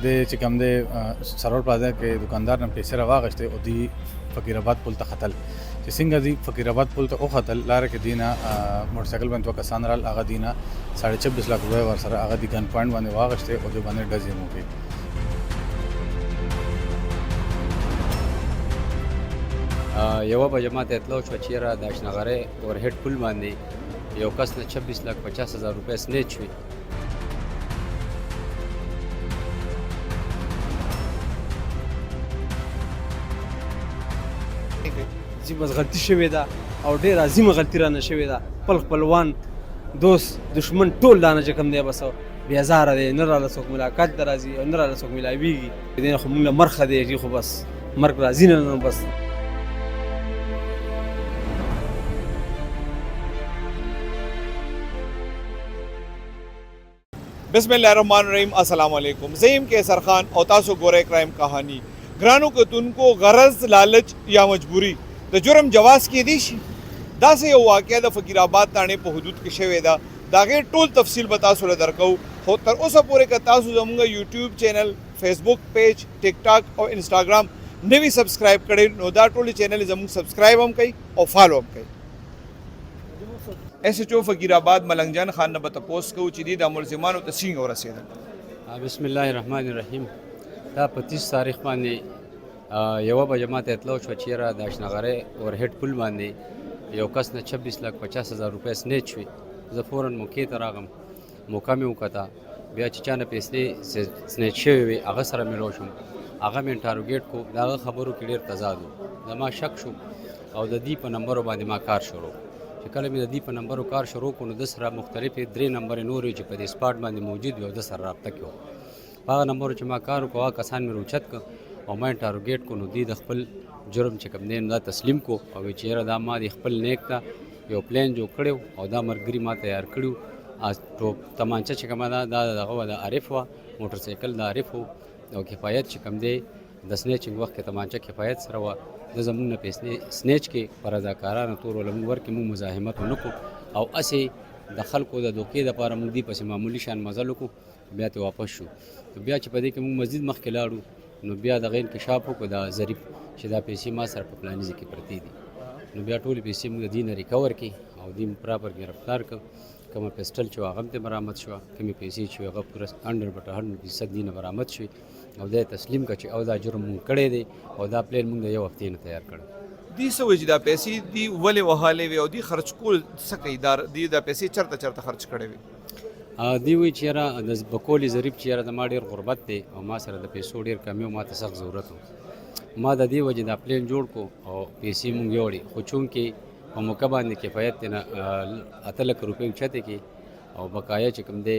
د چې کوم د سرور پلازا کې دکاندار نه پیسې راواغشتې او دی فقیرآباد پل ته ختل چې څنګه دی فقیرآباد پل ته وختل لاره کې دینه موټرسایکل باندې دوه کسان رال هغه دینه 26.5 لک روپۍ ورسره هغه د ګن پوینټ باندې واغشتې او د باندې ډز یې وکړې. یوه بجه ماته اطلاع شوه چې یاره د اشنغرۍ اورهیډ پل باندې یو کس نه 26,50,000 روپۍ سنیچ شوي. بس غلطي شوې ده او ډېر عظیمه غلطي رانه شوې ده. خپلوان دوست دشمن ټول رانه چې کوم دی بس بېزاره دی، نه راله څوک ملاقات ته راځي او نه راله څوک میلاویږي. دې نه خو مونږ له مرخه دی خو بس مرګ راځي نه بس. بسم الله الرحمن الرحیم. السلام علیکم. زیم کیسر خان او تاسو ګورئ کرائم کہانی. ګرانو کتونکو غرض لالچ یا مجبوری د جرم جواز کېدی شي. داسې یو واقعه د فقیرآباد تاڼې په حدود کې شوې ده. د هغې ټول تفصیل به تاسو له درکو، خو تر اوسه پورې که تاسو زموږ یوټیوب چینل، فیسبوک پیج، ټیک ټاک او انسټاګرام نه وي سبسکرایب کړی نو دا ټولې چینل زموږ سبسکرایب هم کوي او فالو هم کوي. ایس ایچ او فقیرآباد ملنګ جان خان نه به تپوس کوو چې دوی د ملزمانو ته څنګه ورسېدل. بسم الله الرحمن الرحیم. دا په 30 تاریخ باندې یوه بجه ماته اطلاع شوه چې یاره د اشنغرۍ اورهیډ پل باندې یو کس نه 26,50,000 روپۍ سنیچ شوي. زه فوراً موقع ته راغم، موقع مې وکته، بیا چې چا نه پیسې سنیچ شوې وې هغه سره مې لو شوم، هغه مې انټاروګیټ کو. د هغه خبرو کې ډېر تضاد و، زما شک شو او د دې په نمبرو باندې ما کار شروع. چې کله مې د دې په نمبرو کار شروع کړو نو د سره مختلفې 3 نمبرې نورې چې په دې سپاټ باندې موجود وي او د سره رابطه کې وو. په هغه نمبرو چې ما کار وکړو هغه کسان مې روچت کړ او ما انټاروګیټ کو. نو دوی د خپل جرم چې کوم دی دا تسلیم کو او چې یاره دا ما د خپل نیک ته یو پلان جوړ کړی او دا ملګري ما تیار کړي. تمانچه چې کومه ده دا دغه وه د عارف وه، موټرسایکل د عارف و او کفایت چې کوم دی د سنیچنګ وخت کې تمانچه کفایت سره وه. د زموږ نه پیسې سنیچ کې په رضاکارانه تور له موږ ورکړې، موږ مزاحمت ونه کړو او هسې د خلکو د دوکې دپاره موږ دې پسې معمولي شان مزل وکړو، بیا ترې واپس شو. بیا چې په دې کې موږ مزید مخکې لاړو نو بیا دغه انکشاف وکړو د ظریف چې دا پیسې ما سره په فلاني ځای کې پرتې دي. نو بیا ټولې پیسې موږ د دې نه ریکور کړې او دې پراپر ګرفتار کړ. کومه پسټل چې هغه هم ترې برآمد شوه، کومې پیسې چې هغه پوره 100% دې نه برآمد شوې او دا یې تسلیم کړه چې او دا جرم مونږ کړی دی او دا پلان مونږ د یو هفتې نه تیار کړی. دوی څه وایي چې دا پیسې دوی ولې وهلې وې او دوی خرچ کول څه کوي؟ دوی دا پیسې چېرته خرچ کړی وې؟ دوی وایي چې یاره د بقول ظریف چې یاره زما ډېر غربت دی او ما سره د پیسو ډېر کمی او ما ته سخت ضرورت و. ما د دې وجې دا پلان جوړ کړو او پیسې مونږ یوړې، خو چونکې په موقع باندې کفایت دی نه 8 لک روپۍ اوچتې کې او بقایا چې کوم دی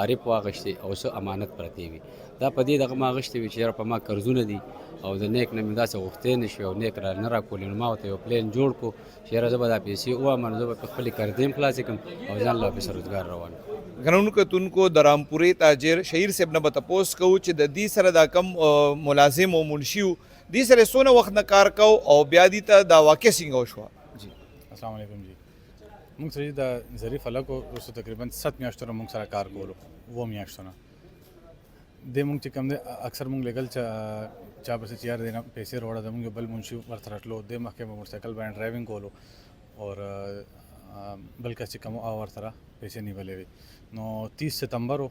عارف واغشتې او څه امانت پرتې وي. دا په دې دغه ما اغشتې وي چې یاره په ما قرضونه دي او د نیک نه مې داسې غوښتې نه شوې او نیک را نه راکولې. نو ما ورته یو پلان جوړ کړو چې یاره زه به دا پیسې ووایم، زه به په خپلې قرضې هم خلاصې کړم او ځان له افیس روزګار روان کړم. ګرانو کتونکو د رامپورې تاجر شهیر صاحب نه به تپوس کوو چې د دې سره دا کم ملازم او منشي و دې سره څونه وخت نه کار کوو او بیا دې ته دا واقع څنګه وشوه؟ جی السلام علیکم. جی موږ سره د ظریف هلک اوس تقریبا 7 میاشتو نه موږ سره کار کولو، 2 میاشتو نه دی موږ چې کوم دی اکثر موږ لګل چا پسې چې یار دی نه پیسې راوړه زموږ یو بل منشي ورته راتلو، دی مخکې به موټرسایکل باندې ډرایوینګ کولو اور بل کس چې کوم ورسره پیسې نیولې وې. نو 30 ستمبر و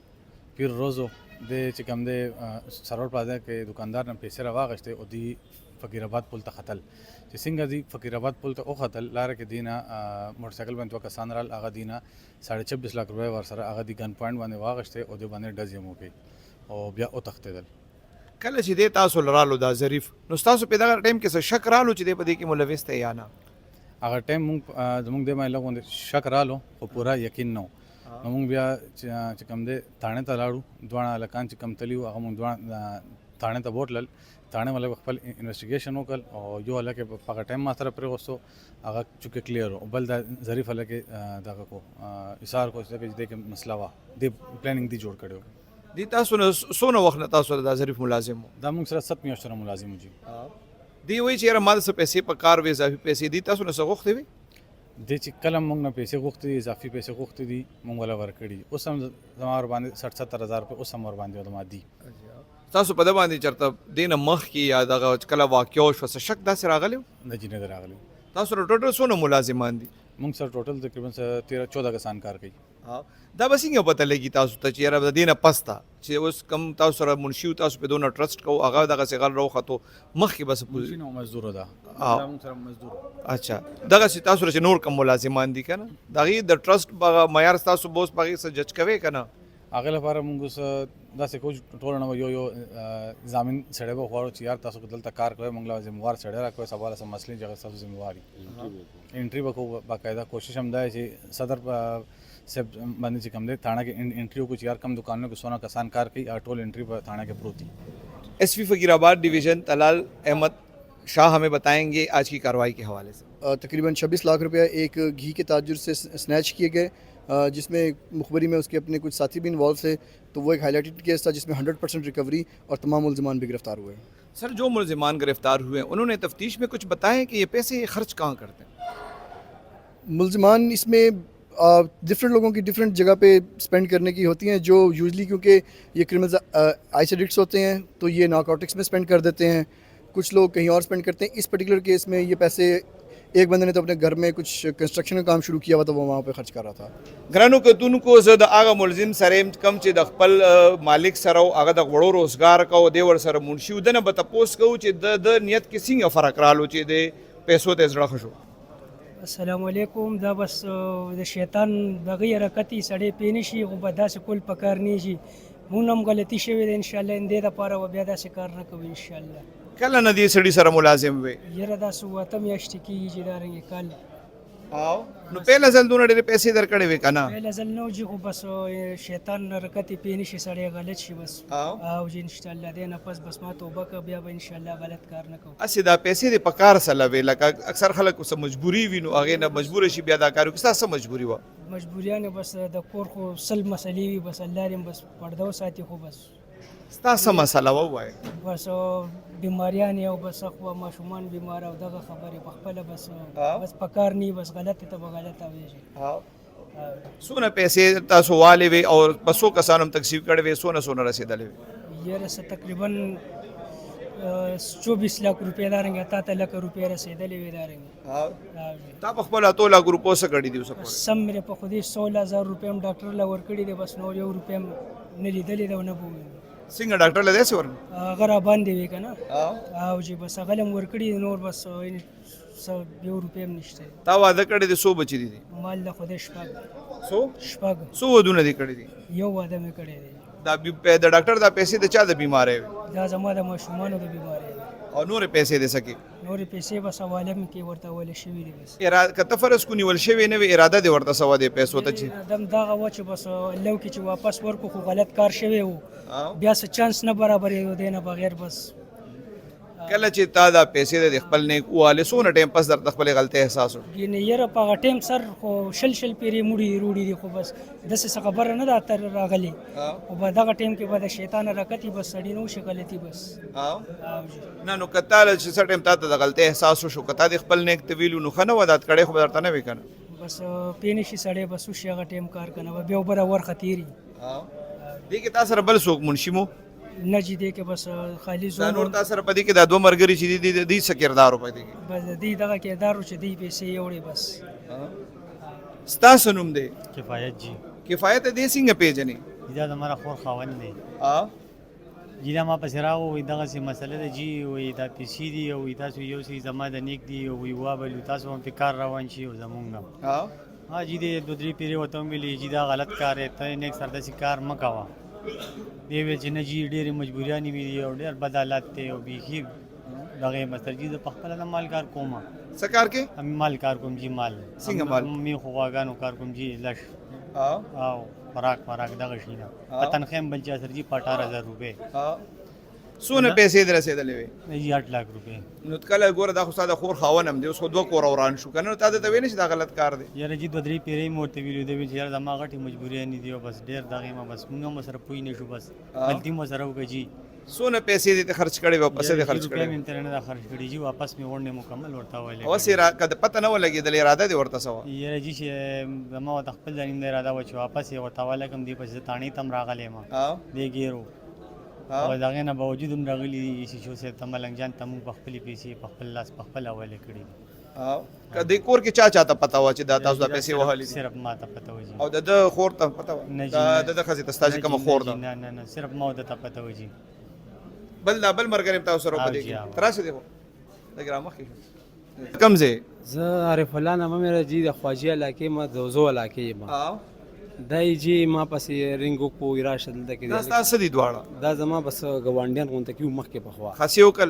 پیر روز و دی چې کوم دی سرور پلازا کې دکاندار نه پیسې راواغشتې او دی فقیرآباد پل ته ختل. چې څنګه دی فقیرآباد پل ته وختل لاره کې دینه موټرسایکل باندې دوه کسان رال هغه دینه 26.5 لک روپۍ ورسره هغه د ګن پوینټ باندې واغشتې او دې باندې ډز یې وکړې او بیا وتښتېدل. کله چې دې تاسو رالو دا ظریف نو ستاسو په دغه ټایم کې څه شک رالو چې دې په دې کې ملوث دی یا نه؟ هغه ټایم زموږ دې باندې لږ شک رالو خو پوره یقین نه و. نو موږ بیا چې کوم دی تاڼې ته لاړو، دواړه هلکان چې کوم تلي وو هغه موږ دواړه تاڼې ته بوتلل. تاڼې والا خپل انویسټیګیشن وکړ او یو هلک په هغه ټایم ما سره پرېغوستو، هغه چونکې کلیر و، بل دا ظریف هلک دغه کو اصرار کو چې دې کې مسله وه، دې پلانینګ دې جوړ کړی و. دې تاسو نه څونه وخت نه تاسو دا ظریف ملازم و؟ دا موږ سره 7 میاشتو نه ملازم و. جی دوی وایي چې یاره ما د څه پیسې په کار وې، اضافي پیسې دي تاسو نه څه غوښتې وې؟ دې چې کله موږ نه پیسې غوښتې دي، اضافي پیسې غوښتې دي، موږ ولا ورکړي دي. اوس هم زما ورباندې 60-70 هزار روپۍ اوس هم ورباندې ما دي. تاسو په د باندې چرته دینه مخ کې یا دغه کله واقع شو څه شک داسې راغلی د جینې د راغلی تاسو سره ټوټل څونه ملازمان دي موږ سره ټوټل تقریبا 13-14 کسان کار کوي دا به څنګه پته لګي تاسو ته چې یاره د دینه پسته چې اوس کم تاسو سره منشي تاسو په دونه ټرست کوو هغه دغه سیغل راوخته مخکې بس منشي نو مزدور ده موږ سره مزدور اچھا دغه چې تاسو سره نور کم ملازمان دي کنه دغه د ټرست معیار تاسو بوس پغې سره جج کوي کنه هغه لپاره موږ سره داسې کوم ټول نه یو ضامن سړی به غواړو چې یار تاسو دلته کار کوي موږ له ذمہوار سړی راکوي سوال سم مسلې جګه تاسو ذمہواری انټری وکړو باقاعده کوشش هم ده چې صدر سب باندې چې کم دی تھانه کې انټری کو چې یار کم دکانونو کې 16 کسان کار کوي ټول انټری په تھانه کې پروتی एसपी फकीराबाद डिवीज़न तलाल अहमद शाह हमें बताएंगे आज की कार्रवाई के हवाले से तकरीबन 26 लाख रुपया एक घी के ताजुर से स्नैच किए गए जिसमें मुखबरी में उसके अपने कुछ साथी भी इन्वॉल्व थे तो वो एक हाईलाइटेड केस था जिसमें 100% रिकवरी और तमाम मुलजमान भी गिरफ्तार हुए सर जो मुलजिमान गिरफ्तार हुए हैं उन्होंने तफ्तीश में कुछ बताया कि ये पैसे खर्च कहाँ करते हैं मुलजमान इसमें डिफरेंट लोगों की डिफरेंट जगह पे स्पेंड करने की होती हैं जो यूजली क्योंकि ये क्रिमिनल्स आइस एडिक्ट्स होते हैं तो ये नारकोटिक्स में स्पेंड कर देते हैं कुछ लोग कहीं और स्पेंड करते हैं इस पर्टिकुलर केस में ये पैसे एक बंदे ने तो अपने घर में कुछ कंस्ट्रक्शन का काम शुरू किया हुआ था वो वहाँ पे खर्च कर रहा था ग्रानू कतूनको زه د هغه ملزم سره کم چې د خپل مالک سره او هغه د وړو روزګار کو دی ور سره منشي ودنه به تاسو کو چې د نیت کې څنګه فرق رالو چې د پیسو ته زړه خشو السلام علیکم دا بس د شیطان دغه حرکتي سړی پینشي او به داسې کول پکار نه شي مونږ هم غلطي شوې ده ان شاء الله اندې د پاره و بیا داسې کار نه کوو ان شاء الله کله نه دي سړي سره ملازم وي یره دا سو وته میاشت کېږي چې دا رنګ کال او نو پهله ځل دونه ډېر پیسې درکړې وي کنه پهله ځل نو چې خو بس شیطان حرکتي پینشي سړی غلط شي بس او چې ان شاء الله دې نه پس بس ما توبه کوي بیا به ان شاء الله غلط کار نه کوو اسی دا پیسې د پکار سره وی لکه اکثر خلک اوس مجبوری وینو هغه نه مجبور شي بیا دا کارو کې تاسو مجبوری و مجبوریانه بس د کور خو سل مسلې وي بس الله دې بس پردو ساتي خو بس تاسو مسله وای بس بیماریان او بس خو ماشومان بیمار او دغه خبرې په خپل بس پکار نی بس غلط ته به غلط اویږي سونه پیسې تاسو والي وي او بسو کسانم تقسیم کړي وي سونه رسیدلې یره څه تقریبا 24 लाख रुपए دارنګ تا لک روپے رسیدلې وی دارنګ تا په خپل ټوله ګروپو سره کړي دي اوس سم مې په خودي 16000 روپے هم ډاکټر لا ور کړی دی بس نور یو روپے نه لیدلې دا نه بووي څنګه ډاکټر له دې ورن هغه را باندې وی کنه او چې بس هغه لم ور کړی نور بس یو روپے هم نشته تا واده کړی دي 100 بچی دي مال له خودي شپږ 100 ودونه دي کړی دي یو واده مې کړی دی دا د ډاکټر دا پیسې د چا د بیمارې دا زما د ماشومانو د بیماری او نور پیسې د سکی نور پیسې بس حواله مې کې ورته ولې شوی دی بس اراده کته فرض کو نیول شوی نه وی اراده دی ورته سوا دی پیسو ته چې دم دا غوا چې بس لو کې چې واپس ورکو خو غلط کار شوی وو بیا څه چانس نه برابر یو دینه بغیر بس کله چې تا دا پیسې د خپل نیک واله سونه ټیم پس در خپل غلطه احساس و ینه یره په ټیم سر خو شل پیری موړي روړي دي خو بس د څه خبره نه دا تر راغلي او په دغه ټیم کې به د شیطان حرکتي بس سړی نو شي غلطي بس نه نو کته چې څه ټیم تا ته د غلطه احساس شو کته د خپل نیک تویلو نو خنه ودات کړي خو درته نه وکنه بس پینشي سړی بس شي هغه ټیم کار کنه بیا وبره ور خطيري دې کې تاسو ربل سوق منشمو نه جی دې کې بس خالی زور نور تاسو سره پدې کې د دوه مرګري چې دي سکردارو پدې کې بس دې دغه کې دارو چې دې پیسې یوړې بس ستاسو نوم دی کفایت جی کفایت دې څنګه پیژنې دا زموږ خور خاوند دی جی دا ما پسې راغو دغه سي مسله ده جی وې دا پیسې دي او تاسو یو سي زما د نیک دی او وی وابل تاسو هم په کار روان شي او زمونږ ها جی دې دوه درې پیری وته ملي جی دا غلط کار ته نیک سره د کار مکوا دی وی چې نه جی ډېرې مجبوریانې وي او ډېر بد حالات ته او بیخي دغه مسرجي د خپل نه مال کار کومه څه کار کې هم مال کار کوم جی مال څنګه مال می خو واګانو کار کوم جی لش او فراق دغه شي نه پتن خیم بنچا سرجي 18000 روپے سونه پیسې در رسیدلې وي جی 8 लाख روپے نو کله ګوره دا خو ساده خور خاونم دی اوس خو دوه کور وران شو کنه تا ته وینې چې دا غلط کار دی یاره جی دوه درې پیری مورته ویلو دی چې یاره زما غټي مجبوری نه دی او بس ډېر دغه ما بس موږ سره پوي نه شو بس غلطي مو سره وکړي جی سونه پیسې دې خرچ کړي واپس دې خرچ کړي مې ترنه دا خرچ کړي جی واپس مې ورنه مکمل ورته وایي او سره کده پته نه ولګي د اراده دې ورته سوا یاره جی چې زما د خپل ځین اراده و چې واپس یې ورته وایي کوم دی پس تانی تم راغلی ما دی ګیرو او د هغې نه باوجود هم راغلي دي ایسي شو صاحب ته ملنګ جان ته موږ په خپلې پیسې په خپل لاس په خپل حوالې کړي دي. د کور کې چا چاته پته وه چې دا تاسو دا پیسې وهلې دي؟ صرف ما ته پته وه جي. او د ده خور ته پته وه؟ نه جي، د ده ښځې ته ستا چې کومه خور ده؟ نه نه نه صرف ما او ده ته پته وه جي. بل ملګری هم تاسو سره په دې جی، کې ته راسه دی خو لږ رامخکې شه. کوم ځای؟ زه عارف الله نامه مې جی د خواجه علاقې ما دوزو علاقې یم دای جی ما پسې رنګو کو راشه دلته کې دا ستا څه دي دواړه؟ دا زما بس ګوانډیان غونته کیو مخکې په خوا خاصې وکړ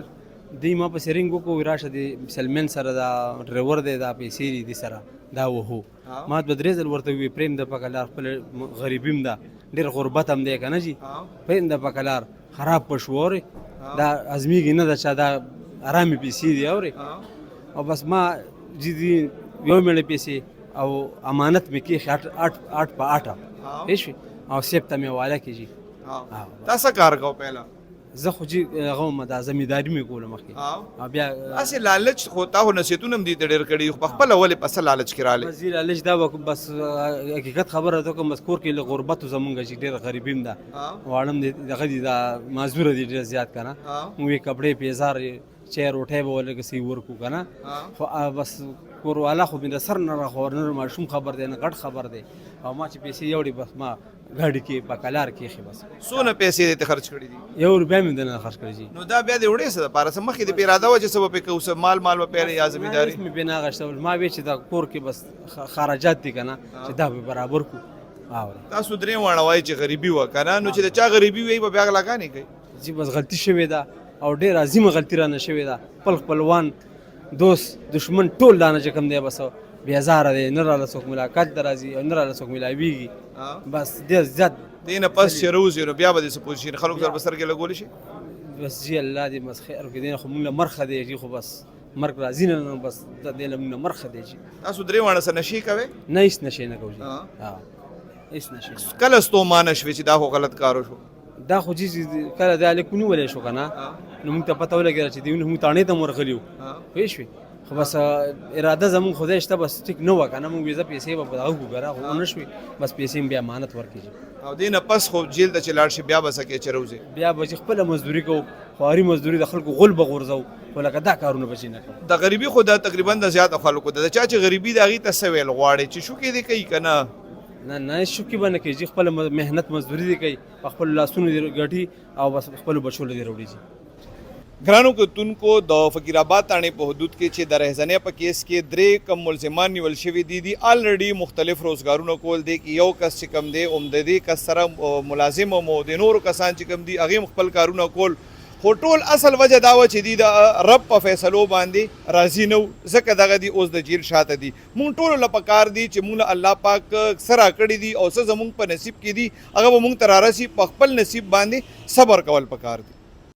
دی ما پسې رنګو کو راشه دی سلمن سره دا ډرایور دی دا پیسې دي د سره دا وهو ما د درې ځل ورته وی پریم د پکلار خپل غریبیم دا ډېر غربت هم دی کنه جی پریم د پکلار خراب پښور دا ازمیږي نه دا چا دا آرامي پیسې دی اوري او بس ما جدي یو مړ پیسې او امانت مې کې 8 په 8 هیڅ او سیب ته مې والا کیږي تاسو کار کو پهلا زه خو جی هغه مدا زمینداری مې کوله مخکې بیا اسې لالچ خو تا هو نصیحتونه هم دي ډېر کړي خو خپل ولې پس لالچ کړاله وزیر لالچ دا بس حقیقت خبره ته کوم مذکور کې غربت زمونږ چې ډېر غریبیم دا واړم دغه دي دا معذور دي ډېر زیات کنه موږ کپڑے پیزار چیر روټه به ولګ سی ورکو کنه خو بس کور والا خو بنده سر نه راخور نه ماشوم خبر دی نه غټ خبر دی او ما چې پیسې یوړي بس ما غاډي کې پکلار کې خي بس سونه پیسې دې خرج کړې دي 1 روپیا مې نه خرج کړی نو دا بیا دې وړې سره پاره سم مخې دې پیراده و چې سبب په کوس مال و پیره یا زمینداری مې بنا غشتول ما وی چې دا کور کې بس خراجات دي کنه چې دا به برابر کو تاسو درې وانه وای چې غریبي و کنه نو چې چا غریبي وي به بیا لګانی کوي جی بس غلطی شوې ده او ډېر عظیمه غلطی رانه شوې ده خپل خپلوان دوست دشمن ټول دانه چې کوم دی بس بیا زاره دی نه راله څوک ملاقات ته راځي او نه راله څوک ملاویږي بس ډېر زیات دې نه پس چې روز نو بیا به دې څه پوزیشن خلکو سره بسر کې لګول شي بس جی الله دې بس خیر وکړي دې خو موږ له مرخه دی جی خو بس مرګ راځي نه بس دې له موږ مرخه دی جی تاسو درې وانه سره نشي کوي نه هیڅ نشي نه کوي هیڅ نشي کله ستومانه شوي چې دا خو غلط کارو شو دا خو جی کله دا لیکونی ولې شو کنه نو موږ ته پته ولګی چې دوی موږ تانه ته ورغلیو وې شوي خو بس اراده زمون خدای شته بس ټیک نه وکنه موږ ویزه پیسې به بداو وګره خو نه شوي بس پیسې بیا امانت ورکړي او دې نه پس خو جیل ته چلاړ شي بیا بس کې چروزي بیا به خپل مزدوري کو خواري مزدوري د خلکو غل بغورځو ولکه دا کارونه بچی نه کوي د غریبي خو دا تقریبا د زیات خلکو د چا چې غریبي د هغې ته سویل غواړي چې شو کې دې کوي که نه نه شو کې به نه کوي چې خپل محنت مزدوري دې کوي په خپل لاسونو دې ګټي او بس خپلو بچو له دې راوړي ګرانو کتونکو د فقیر آباد تاڼې په حدود کې چې د رهزنې په کیس کې درې کم ملزمان نیول شوي دي الریډي مختلف روزګارونه کول دی کې یو کس چې کم دی د دې کس سره ملازم او د نورو کسان چې کم دي هغې خپل کارونه کول خو ټول اصل وجه دا وه چې دي د رب په فیصلو باندې راضي نه وو ځکه دغه دي اوس د جیل شاته دي مونږ ټولو له پکار دي چې مونږ له الله پاک څه راکړي دي او څه زمونږ په نصیب کې دي هغه به مونږ ته رارسي په خپل نصیب باندې صبر کول پکار دي